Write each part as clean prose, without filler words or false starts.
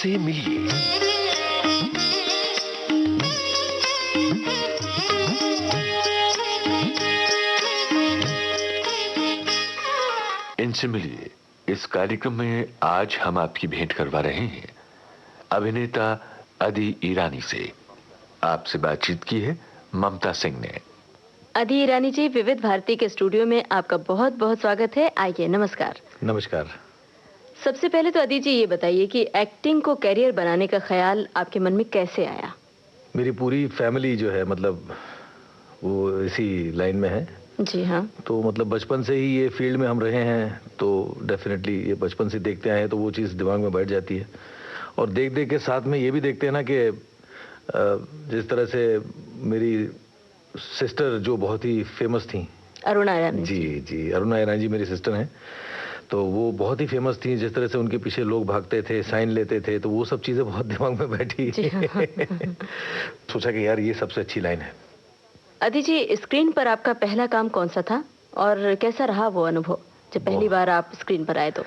इनसे मिलिए। इनसे मिलिए इस कार्यक्रम में आज हम आपकी भेंट करवा रहे हैं अभिनेता अदी ईरानी से। आपसे बातचीत की है ममता सिंह ने। अदी ईरानी जी, विविध भारती के स्टूडियो में आपका बहुत बहुत स्वागत है। आइए। नमस्कार। नमस्कार। सबसे पहले तो अदी जी ये बताइए कि एक्टिंग को करियर बनाने का ख्याल आपके मन में कैसे आया? मेरी पूरी फैमिली जो है मतलब वो इसी लाइन में है। जी हाँ। तो मतलब बचपन से ही ये फील्ड में हम रहे हैं, तो डेफिनेटली ये बचपन से देखते आए हैं, तो वो चीज़ दिमाग में बैठ जाती है। और देख देख के साथ में ये भी देखते हैं ना कि जिस तरह से मेरी सिस्टर जो बहुत ही फेमस थी, अरुणा ईरानी जी अरुणा ईरानी जी मेरी सिस्टर हैं, तो वो बहुत ही फेमस थी। जिस तरह से उनके पीछे लोग भागते थे, साइन लेते थे, तो वो सब चीज़ें बहुत दिमाग में बैठी। सोचा कि यार ये सबसे अच्छी लाइन है। अदी जी, स्क्रीन पर आपका पहला काम कौन सा था और कैसा रहा वो अनुभव जब पहली बार आप स्क्रीन पर आए? तो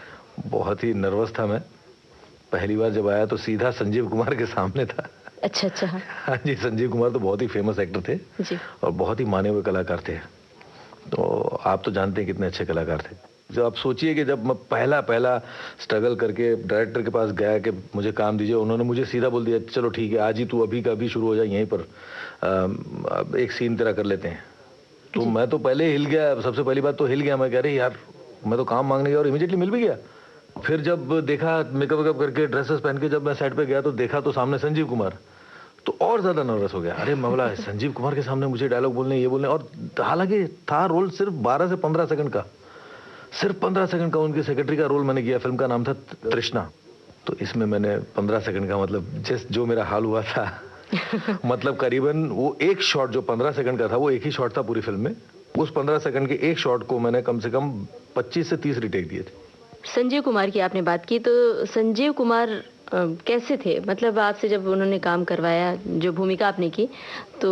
बहुत ही नर्वस था मैं। पहली बार जब आया तो सीधा संजीव कुमार के सामने था। अच्छा। हाँ जी, संजीव कुमार तो बहुत ही फेमस एक्टर थे जी। और बहुत ही माने हुए कलाकार थे। तो आप तो जानते हैं कितने अच्छे कलाकार थे। जब आप सोचिए कि जब मैं पहला स्ट्रगल करके डायरेक्टर के पास गया कि मुझे काम दीजिए, उन्होंने मुझे सीधा बोल दिया चलो ठीक है, आज ही तू अभी का अभी शुरू हो जाए यहीं पर, एक सीन तेरा कर लेते हैं। तो मैं तो पहले हिल गया, सबसे पहली बात तो हिल गया। मैं कह रही यार मैं तो काम मांगने गया और इमीडिएटली मिल भी गया। फिर जब देखा मेकअप वेकअप करके ड्रेसेस पहन के जब मैं सेट पे गया तो देखा तो सामने संजीव कुमार, तो और ज्यादा नर्वस हो गया। अरे मैं बोला संजीव कुमार के सामने मुझे डायलॉग बोलने, ये बोलने, और हालांकि था रोल सिर्फ 12 से 15 सेकंड का, सिर्फ 15 सेकंड का उनकी सेक्रेटरी का रोल मैंने किया। फिल्म का नाम था तृष्णा। तो इसमें मैंने 15 सेकंड का मतलब जो मेरा हाल हुआ था मतलब करीबन वो एक शॉट जो 15 सेकंड का था वो एक ही शॉट था पूरी फिल्म में। उस 15 सेकंड के एक शॉट को मैंने कम से कम 25 से 30 रिटेक दिए थे। संजीव कुमार की आपने बात की, तो संजीव कुमार कैसे थे? मतलब आपसे जब उन्होंने काम करवाया, जो भूमिका आपने की, तो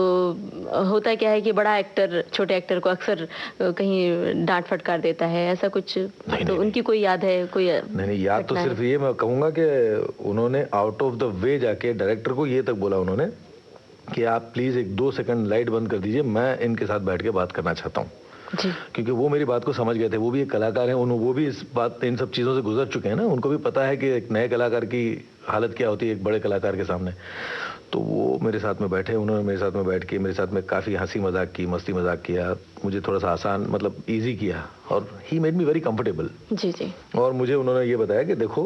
होता क्या है कि बड़ा एक्टर छोटे एक्टर को अक्सर कहीं डांट फटकार देता है, ऐसा कुछ? तो उनकी कोई याद है? कोई नहीं, याद तो सिर्फ ये मैं कहूँगा कि उन्होंने आउट ऑफ द वे जाके डायरेक्टर को ये तक बोला उन्होंने कि आप प्लीज एक 2 सेकंड लाइट बंद कर दीजिए, मैं इनके साथ बैठ के बात करना चाहता हूँ। क्योंकि वो मेरी बात को समझ गए थे। वो भी एक कलाकार हैं, वो भी इन सब चीज़ों से गुजर चुके हैं ना। उनको भी पता है कि एक नए कलाकार की हालत क्या होती है एक बड़े कलाकार के सामने। तो वो मेरे साथ में बैठे, उन्होंने मेरे साथ में बैठ के मेरे साथ में काफ़ी हंसी मजाक की, मस्ती मजाक किया, मुझे थोड़ा सा आसान मतलब ईजी किया, और he made me very comfortable. जी। और मुझे उन्होंने ये बताया कि देखो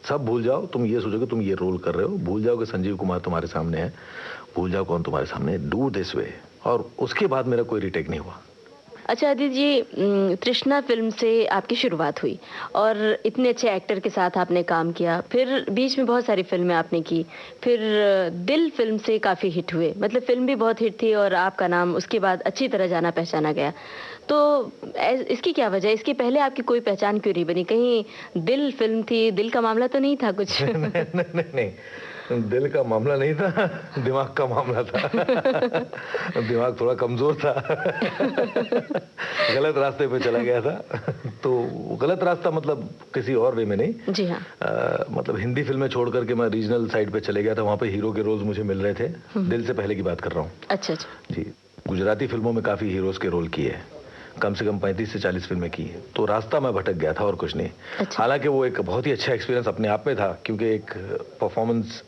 सब भूल जाओ, तुम ये सोचो कि तुम ये रोल कर रहे हो, भूल जाओ कि संजीव कुमार तुम्हारे सामने है, भूल जाओ कौन तुम्हारे सामने है, डू दिस वे। और उसके बाद मेरा कोई रिटेक नहीं हुआ। अच्छा अदिति जी, तृष्णा फिल्म से आपकी शुरुआत हुई और इतने अच्छे एक्टर के साथ आपने काम किया, फिर बीच में बहुत सारी फिल्में आपने की, फिर दिल फिल्म से काफ़ी हिट हुए, मतलब फिल्म भी बहुत हिट थी और आपका नाम उसके बाद अच्छी तरह जाना पहचाना गया। तो इसकी क्या वजह? इसके पहले आपकी कोई पहचान क्यों नहीं बनी? कहीं दिल फिल्म थी, दिल का मामला तो नहीं था कुछ? नहीं, दिल का मामला नहीं था, दिमाग का मामला था। दिमाग थोड़ा कमजोर था। गलत रास्ते पे चला गया था। तो गलत रास्ता मतलब किसी और वे में नहीं। जी हाँ। मतलब हिंदी फिल्में छोड़ करके मैं रीजनल साइड पे चले गया था, वहाँ पे हीरो के रोल्स मुझे मिल रहे थे। दिल से पहले की बात कर रहा हूँ। अच्छा जी। गुजराती फिल्मों में काफी हीरोज के रोल किए, कम से कम 35 से 40 फिल्में की। तो रास्ता मैं भटक गया था और कुछ नहीं। अच्छा। हालांकि वो एक बहुत ही अच्छा एक्सपीरियंस अपने आप में था, क्योंकि एक परफॉर्मेंस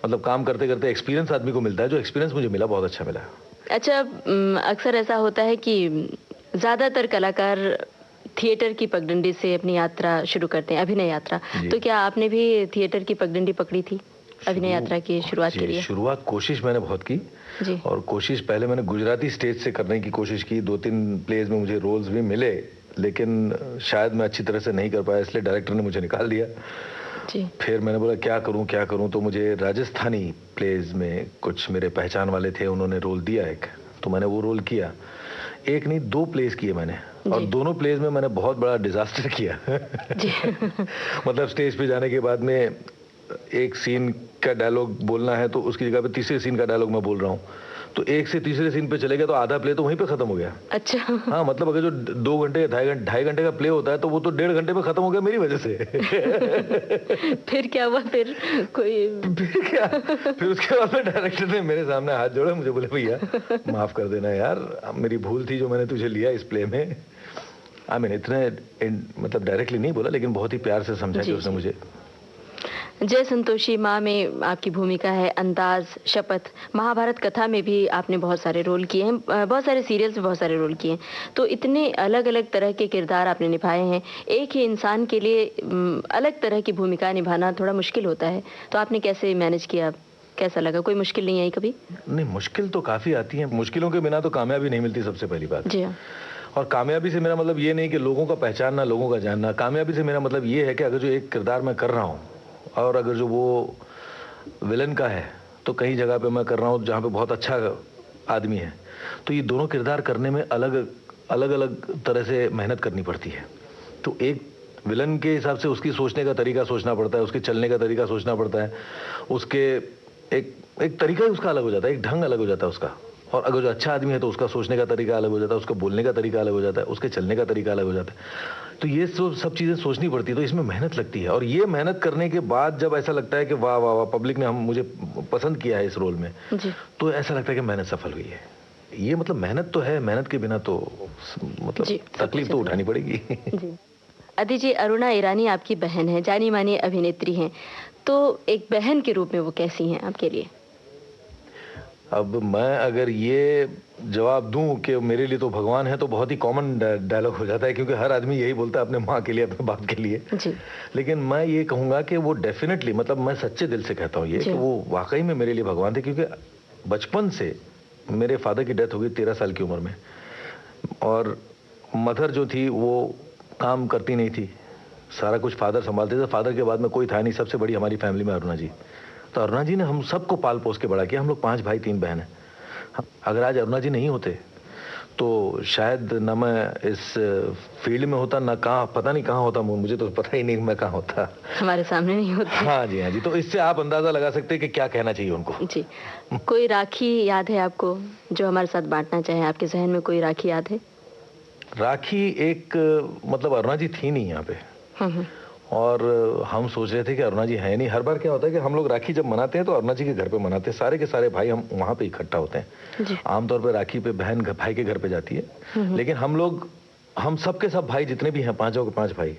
मतलब काम करते करते एक्सपीरियंस आदमी को मिलता है, जो एक्सपीरियंस मुझे मिला बहुत अच्छा मिला। अच्छा, अक्सर ऐसा होता है कि ज़्यादातर कलाकार थिएटर की पगडंडी से अपनी यात्रा शुरू करते हैं, अभिनय यात्रा। तो क्या आपने भी थिएटर की पगडंडी पकड़ी थी अभिनय यात्रा की शुरुआत के लिए? शुरुआत कोशिश मैंने बहुत की जी। और कोशिश पहले मैंने गुजराती स्टेज से करने की कोशिश की, 2-3 प्लेज में मुझे रोल्स भी मिले, लेकिन शायद मैं अच्छी तरह से नहीं कर पाया, इसलिए डायरेक्टर ने मुझे निकाल दिया। जी। फिर मैंने बोला क्या करूं, तो मुझे राजस्थानी प्लेज में कुछ मेरे पहचान वाले थे, उन्होंने रोल दिया एक, तो मैंने वो रोल किया। एक नहीं 2 प्लेस किए मैंने, और दोनों प्लेस में मैंने बहुत बड़ा डिजास्टर किया। मतलब स्टेज पे जाने के बाद में एक सीन का डायलॉग बोलना है तो उसकी जगह पे तीसरे सीन का डायलॉग मैं बोल रहा हूँ, तो एक से तीसरे सीन पे चले गए तो आधा प्ले तो वहीं पे खत्म हो गया। अच्छा। हाँ, मतलब अगर जो 2 घंटे 2.5 घंटे का प्ले होता है तो वो तो 1.5 घंटे में खत्म हो गया मेरी वजह से। फिर क्या हुआ फिर? फिर क्या, फिर उसके बाद में डायरेक्टर ने मेरे सामने हाथ जोड़ा, मुझे बोले भैया माफ कर देना यार, मेरी भूल थी जो मैंने तुझे लिया इस प्ले में। इतने मतलब डायरेक्टली नहीं बोला, लेकिन बहुत ही प्यार से समझा कि उसने मुझे। जय संतोषी माँ में आपकी भूमिका है, अंदाज, शपथ, महाभारत कथा में भी आपने बहुत सारे रोल किए हैं, बहुत सारे सीरियल्स में बहुत सारे रोल किए हैं। तो इतने अलग अलग तरह के किरदार आपने निभाए हैं। एक ही इंसान के लिए अलग तरह की भूमिका निभाना थोड़ा मुश्किल होता है, तो आपने कैसे मैनेज किया? कैसा लगा? कोई मुश्किल नहीं आई कभी? नहीं, मुश्किल तो काफी आती है। मुश्किलों के बिना तो कामयाबी नहीं मिलती, सबसे पहली बात। जी हाँ। और कामयाबी से मेरा मतलब ये नहीं कि लोगों का पहचानना, लोगों का जानना। कामयाबी से मेरा मतलब ये है कि अगर जो एक किरदार मैं कर रहा हूँ और अगर जो वो विलन का है तो कई जगह पे मैं कर रहा हूँ जहाँ पे बहुत अच्छा आदमी है, तो ये दोनों किरदार करने में अलग अलग तरह से मेहनत करनी पड़ती है। तो एक विलन के हिसाब से उसकी सोचने का तरीका सोचना पड़ता है, उसके चलने का तरीका सोचना पड़ता है, उसके एक तरीका ही उसका अलग हो जाता है, एक ढंग अलग हो जाता है उसका। और अगर जो अच्छा आदमी है तो उसका सोचने का तरीका अलग हो जाता है, उसका बोलने का तरीका अलग हो जाता है, उसके चलने का तरीका अलग हो जाता है। तो ये सब चीज़ें सोचनी पड़ती है, तो इसमें मेहनत लगती है। और ये मेहनत करने के बाद जब ऐसा लगता है कि वाह वाह वाह, पब्लिक ने मुझे पसंद किया है इस रोल में, तो ऐसा लगता है कि मेहनत सफल हुई है। ये मतलब मेहनत तो है, मेहनत के बिना तो मतलब तकलीफ तो उठानी पड़ेगी। जी। अदी जी, अरुणा ईरानी आपकी बहन है, जानी मानी अभिनेत्री हैं, तो एक बहन के रूप में वो कैसी हैं आपके लिए? अब मैं अगर ये जवाब दूं कि मेरे लिए तो भगवान है, तो बहुत ही कॉमन डायलॉग हो जाता है, क्योंकि हर आदमी यही बोलता है अपने माँ के लिए, अपने बाप के लिए जी। लेकिन मैं ये कहूँगा कि वो डेफिनेटली, मतलब मैं सच्चे दिल से कहता हूँ ये कि वो वाकई में मेरे लिए भगवान थे। क्योंकि बचपन से मेरे फादर की डेथ हो गई 13 साल की उम्र में, और मदर जो थी वो काम करती नहीं थी, सारा कुछ फादर संभालते थे। फादर के बाद में कोई था नहीं, सबसे बड़ी हमारी फैमिली में अरुणा जी। तो अरुणा जी ने हम सबको पाल पोस के बड़ा किया। हम लोग 5 भाई 3 बहन हैं। अगर आज अरुणा जी नहीं होते तो शायद ना मैं इस फील्ड में होता, ना कहाँ, पता नहीं कहाँ होता। मुझे तो पता ही नहीं मैं कहाँ होता, हमारे सामने नहीं होता। हाँ जी, हाँ जी। तो इससे आप अंदाजा लगा सकते हैं कि क्या कहना चाहिए उनको। जी। कोई राखी याद है आपको जो हमारे साथ बांटना चाहे? आपके जहन में कोई राखी याद है? राखी एक, मतलब अरुणा जी थी नहीं यहाँ पे, और हम सोच रहे थे कि अरुणा जी है नहीं। हर बार क्या होता है कि हम लोग राखी जब मनाते हैं तो अरुणा जी के घर पे मनाते हैं, सारे के सारे भाई हम वहाँ पे इकट्ठा होते हैं। आमतौर पे राखी पे बहन भाई के घर पे जाती है, लेकिन हम सब के सब भाई जितने भी हैं, 5 के 5 भाई,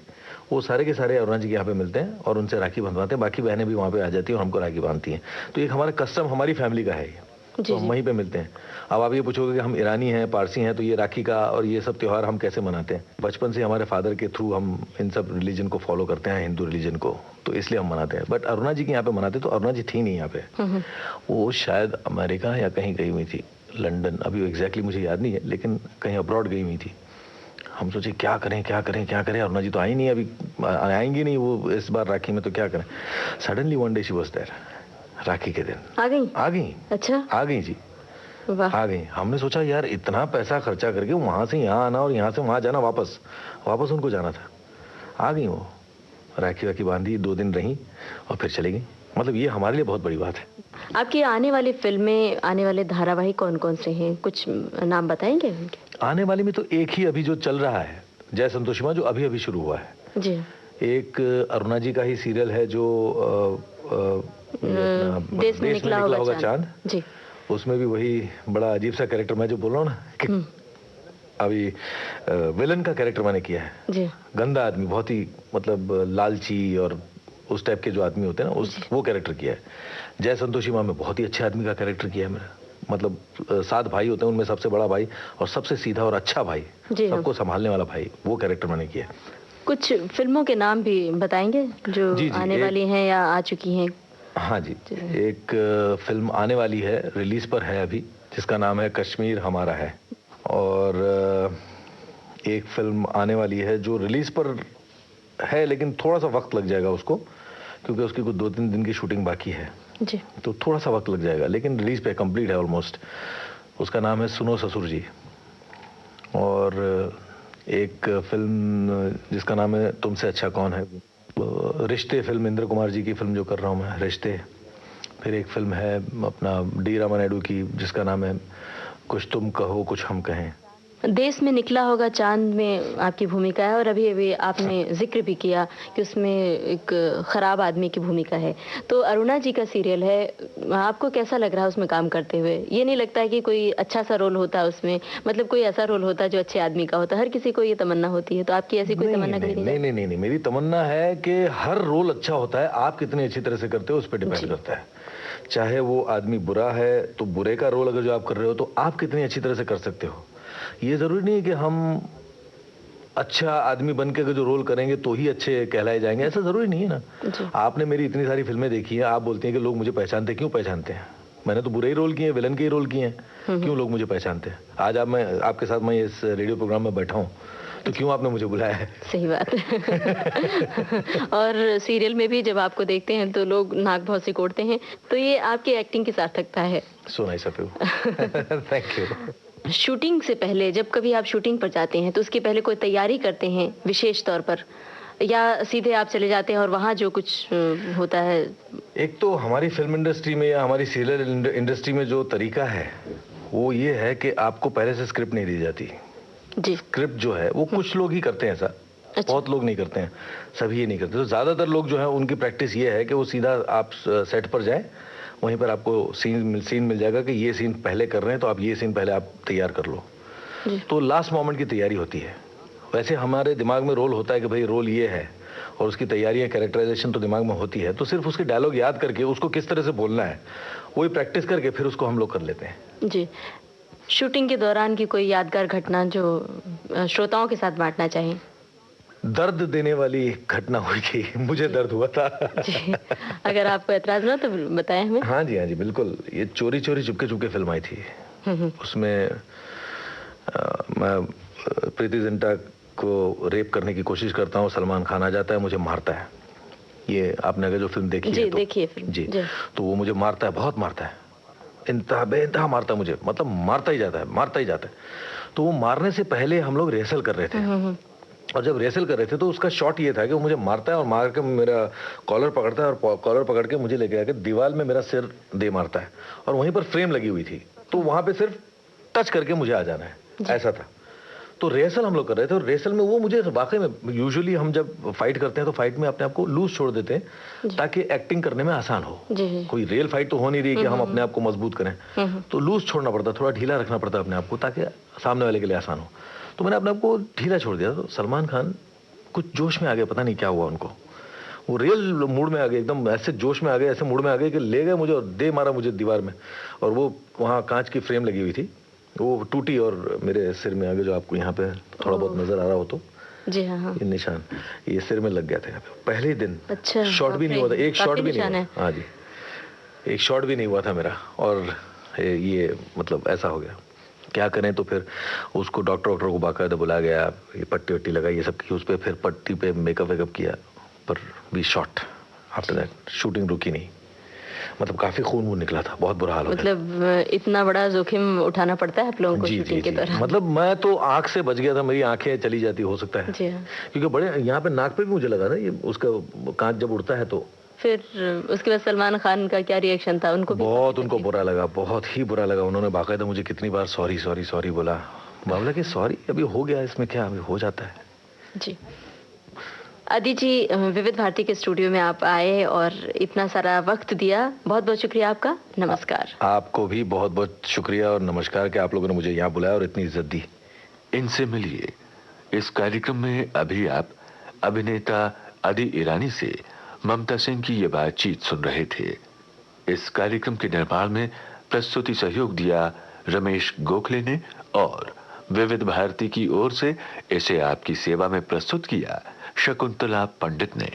वो सारे के सारे अरुणा जी के यहाँ पे मिलते हैं और उनसे राखी बंधवाते हैं। बाकी बहनें भी वहाँ पे आ जाती हैं और हमको राखी बांधती हैं। तो एक हमारा कस्टम, हमारी फैमिली का है ये, तो हम वहीं पे मिलते हैं। अब आप ये पूछोगे कि हम ईरानी हैं, पारसी हैं, तो ये राखी का और ये सब त्यौहार हम कैसे मनाते हैं? बचपन से हमारे फादर के थ्रू हम इन सब रिलीजन को फॉलो करते हैं, हिंदू रिलीजन को, तो इसलिए हम मनाते हैं। बट अरुणा जी के यहाँ पे मनाते, तो अरुणा जी थी नहीं यहाँ पे, वो शायद अमेरिका या कहीं गई हुई थी, लंदन, अभी एग्जैक्टली मुझे याद नहीं है, लेकिन कहीं अब्रॉड गई हुई थी। हम सोचे क्या करें क्या करें क्या करें, अरुणा जी तो आई नहीं, अभी आएंगी नहीं वो इस बार राखी में, तो क्या करें? Suddenly one day she was there, Rakhi के दिन आ गई। अच्छा, आ गई जी, आ गई। हमने सोचा यार इतना पैसा खर्चा करके वहां से यहाँ आना और यहाँ से वहां जाना, वापस उनको जाना था। आ गई वो, राखी वाखी बांधी, 2 दिन रही और फिर चली गई। मतलब ये हमारे लिए बहुत बड़ी बात है। आपकी आने वाली फिल्में, आने वाले धारावाहिक कौन कौन से हैं? कुछ नाम बताएंगे उनके? आने वाली में तो एक ही अभी जो चल रहा है, जय संतोषी माँ, जो अभी अभी शुरू हुआ है जी। एक अरुणा जी का ही सीरियल है जो देश में निकला होगा चांद जी। उसमें भी वही बड़ा अजीब सा कैरेक्टर, मैं जो बोल रहा हूँ ना कि अभी विलन का कैरेक्टर मैंने किया है जी। गंदा आदमी, बहुत ही मतलब लालची और उस टाइप के जो आदमी होते हैं ना, वो कैरेक्टर किया है। जय संतोषी माँ में बहुत ही अच्छे आदमी का कैरेक्टर किया है मेरा। मतलब 7 भाई होते हैं, उनमें सबसे बड़ा भाई और सबसे सीधा और अच्छा भाई, सबको संभालने वाला भाई, वो कैरेक्टर मैंने किया है। कुछ फिल्मों के नाम भी बताएंगे जो आने वाली हैं या आ चुकी हैं? हाँ जी, एक फिल्म आने वाली है, रिलीज पर है अभी, जिसका नाम है कश्मीर हमारा है। और एक फिल्म आने वाली है जो रिलीज पर है लेकिन थोड़ा सा वक्त लग जाएगा उसको, क्योंकि उसकी कुछ 2-3 दिन की शूटिंग बाकी है जी, तो थोड़ा सा वक्त लग जाएगा, लेकिन रिलीज पे कंप्लीट है ऑलमोस्ट। उसका नाम है सुनो ससुर जी। और एक फिल्म जिसका नाम है तुमसे अच्छा कौन है, रिश्ते फिल्म, इंद्र कुमार जी की फिल्म जो कर रहा हूँ मैं, रिश्ते, फिर एक फिल्म है अपना डी रामानायडू की जिसका नाम है कुछ तुम कहो कुछ हम कहें। देश में निकला होगा चांद में आपकी भूमिका है, और अभी अभी आपने जिक्र भी किया कि उसमें एक खराब आदमी की भूमिका है। तो अरुणा जी का सीरियल है, आपको कैसा लग रहा है उसमें काम करते हुए? ये नहीं लगता है कि कोई अच्छा सा रोल होता है उसमें, मतलब कोई ऐसा रोल होता है जो अच्छे आदमी का होता है? हर किसी को ये तमन्ना होती है, तो आपकी ऐसी कोई तमन्ना कभी नहीं? नहीं नहीं नहीं, मेरी तमन्ना है कि हर रोल अच्छा होता है, आप कितनी अच्छी तरह से करते हो उस पर डिपेंड करता है। चाहे वो आदमी बुरा है तो बुरे का रोल अगर जो आप कर रहे हो तो आप कितनी अच्छी तरह से कर सकते हो। ये जरूरी नहीं है कि हम अच्छा आदमी बन के अगर जो रोल करेंगे तो ही अच्छे कहलाए जाएंगे, ऐसा जरूरी नहीं है ना। आपने मेरी इतनी सारी फिल्में देखी हैं, आप बोलती हैं कि लोग मुझे पहचानते, क्यों पहचानते हैं? मैंने तो बुरे ही रोल किए हैं, विलन के ही रोल किए हैं, क्यों लोग मुझे पहचानते हैं? आज मैं आपके साथ मैं इस रेडियो प्रोग्राम में बैठा हूँ तो क्यों आपने मुझे बुलाया है? सही बात है। और सीरियल में भी जब आपको देखते हैं तो लोग नाक बहुत सिकोड़ते हैं, तो ये आपकी एक्टिंग की सार्थकता है। So nice of you, thank you. Shooting से पहले जब कभी आप शूटिंग पर जाते हैं तो उसके पहले कोई तैयारी करते हैं विशेष तौर पर, या सीधे आप चले जाते हैं और वहाँ जो कुछ होता है? एक तो हमारी फिल्म इंडस्ट्री में या हमारी सीरियल इंडस्ट्री में जो तरीका है वो ये है कि आपको पहले से स्क्रिप्ट नहीं दी जाती जी। स्क्रिप्ट जो है वो कुछ लोग ही करते हैं ऐसा। अच्छा। बहुत लोग नहीं करते हैं, सभी ये नहीं करते। तो ज्यादातर लोग जो है उनकी प्रैक्टिस ये है कि वो सीधा आप सेट पर जाए, वहीं पर आपको सीन मिल जाएगा कि ये सीन पहले कर रहे हैं तो आप ये सीन पहले आप तैयार कर लो। तो लास्ट मोमेंट की तैयारी होती है। वैसे हमारे दिमाग में रोल होता है कि भाई रोल ये है, और उसकी तैयारियां कैरेक्टराइजेशन तो दिमाग में होती है, तो सिर्फ उसके डायलॉग याद करके उसको किस तरह से बोलना है वही प्रैक्टिस करके फिर उसको हम लोग कर लेते हैं। जी। शूटिंग के दौरान की कोई यादगार घटना जो श्रोताओं के साथ बांटना चाहें? दर्द देने वाली घटना हुई थी, मुझे दर्द हुआ था। जी। अगर आपको एतराज ना तो बताएं हमें। हाँ जी बिल्कुल। ये चोरी चोरी चुपके चुपके फिल्म आई थी। उसमें मैं प्रीति जिंटा को रेप करने की कोशिश करता हूँ, सलमान खान आ जाता है, मुझे मारता है। ये आपने अगर जो फिल्म देखी है तो देखिए फिल्म जी। तो वो मुझे मारता है, बहुत मारता है, इंतहा बेइंतहा मारता है मुझे, मतलब मारता ही जाता है। तो वो मारने से पहले हम लोग रिहर्सल कर रहे थे, और जब रिहर्सल कर रहे थे तो उसका शॉट ये था कि वो मुझे मारता है और मार के मेरा कॉलर पकड़ता है, और कॉलर पकड़ के मुझे लेके आके दीवार में मेरा सिर दे मारता है, और वहीं पर फ्रेम लगी हुई थी, तो वहां पे सिर्फ टच करके मुझे आ जाना है, ऐसा था। तो रिहर्सल हम लोग कर रहे थे, और रिहर्सल में वो मुझे वाकई में, यूजुअली हम जब फाइट करते हैं तो फाइट में अपने आप को लूज छोड़ देते हैं ताकि एक्टिंग करने में आसान हो। कोई रियल फाइट तो हो नहीं रही कि हम अपने आप को मजबूत करें, तो लूज छोड़ना पड़ता, थोड़ा ढीला रखना पड़ता अपने आप को ताकि सामने वाले के लिए आसान हो। तो मैंने अपने आप को ढीला छोड़ दिया, तो सलमान खान कुछ जोश में आ गए, पता नहीं क्या हुआ उनको, वो रियल मूड में आ गए, एकदम ऐसे जोश में आ गए, ऐसे मूड में आ गए कि ले गए मुझे और दे मारा मुझे दीवार में, और वो वहाँ कांच की फ्रेम लगी हुई थी, वो टूटी और मेरे सिर में आगे, जो आपको यहाँ पे थोड़ा बहुत नजर आ रहा हो तो जी हाँ, ये निशान ये सिर में लग गया था पहले ही दिन। अच्छा, शॉट भी नहीं हुआ था, एक शॉट भी नहीं हुआ। हाँ जी, एक शॉट भी नहीं हुआ था मेरा, और ये मतलब ऐसा हो गया। क्या करें, तो फिर उसको डॉक्टर को बाकायदा बुलाया गया, ये पट्टी वट्टी लगाई, ये सब की, उस पर फिर पट्टी पे मेकअप वेकअप किया, पर we shot after that, shooting रुकी नहीं। मतलब काफी खून वून निकला था, बहुत बुरा हाल हो गया। मतलब इतना बड़ा जोखिम उठाना पड़ता है आप लोगों को शूटिंग के दौरान? मतलब मैं तो आंख से बच गया था, मेरी आंखें चली जाती हो सकता है, क्योंकि बड़े यहाँ पे नाक पे भी मुझे लगा था ये, उसका कांच जब उड़ता है तो। फिर उसके बाद सलमान खान का क्या रिएक्शन था? उनको बहुत, उनको बुरा लगा, बहुत ही बुरा लगा। उन्होंने बाकायदा मुझे कितनी बार सॉरी सॉरी सॉरी बोला। बोला कि सॉरी अभी हो गया, इसमें क्या, अभी हो जाता है। जी आदि जी, विविध भारती के स्टूडियो में आप आए और इतना सारा वक्त दिया, बहुत बहुत शुक्रिया आपका। नमस्कार। आपको भी बहुत बहुत शुक्रिया और नमस्कार कि आप लोगों ने मुझे यहाँ बुलाया और इतनी इज्जत दी। इनसे मिलिए। इस कार्यक्रम में अभी आप अभिनेता आदि ईरानी से ममता सिंह की ये बातचीत सुन रहे थे। इस कार्यक्रम के निर्माण में प्रस्तुति सहयोग दिया रमेश गोखले ने, और विविध भारती की ओर से इसे आपकी सेवा में प्रस्तुत किया शकुंतला पंडित ने।